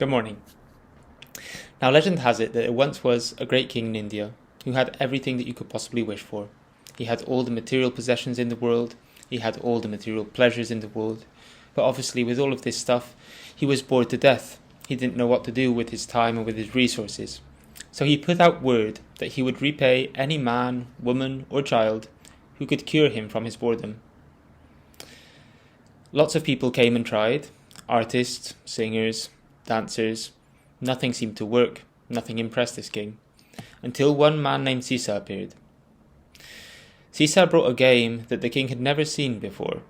Good morning. Now, legend has it that there once was a great king in India who had everything that you could possibly wish for. He had all the material possessions in the world, he had all the material pleasures in the world, but obviously with all of this stuff, he was bored to death. He didn't know what to do with his time and with his resources. So he put out word that he would repay any man, woman, or child who could cure him from his boredom. Lots of people came and tried, artists, singers, dancers. Nothing seemed to work, nothing impressed this king, until one man named Sisa appeared. Sisa brought a game that the king had never seen before.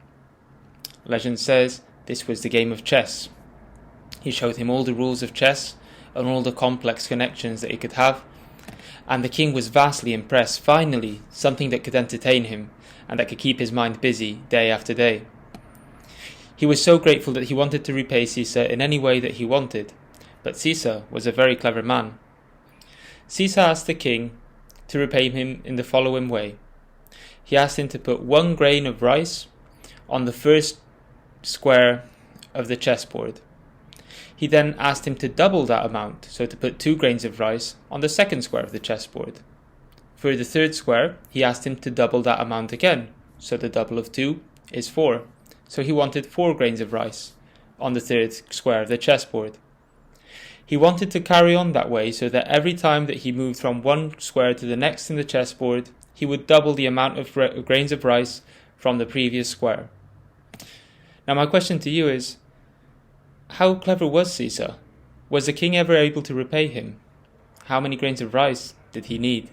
Legend says this was the game of chess. He showed him all the rules of chess and all the complex connections that it could have, and the king was vastly impressed. Finally, something that could entertain him and that could keep his mind busy day after day. He was so grateful that he wanted to repay Sisa in any way that he wanted, but Sisa was a very clever man. Sisa asked the king to repay him in the following way. He asked him to put 1 grain of rice on the first square of the chessboard. He then asked him to double that amount, so to put 2 grains of rice on the second square of the chessboard. For the third square, he asked him to double that amount again, so the double of 2 is 4. So he wanted 4 grains of rice on the third square of the chessboard. He wanted to carry on that way so that every time that he moved from one square to the next in the chessboard, he would double the amount of grains of rice from the previous square. Now my question to you is, how clever was Sisa? Was the king ever able to repay him? How many grains of rice did he need?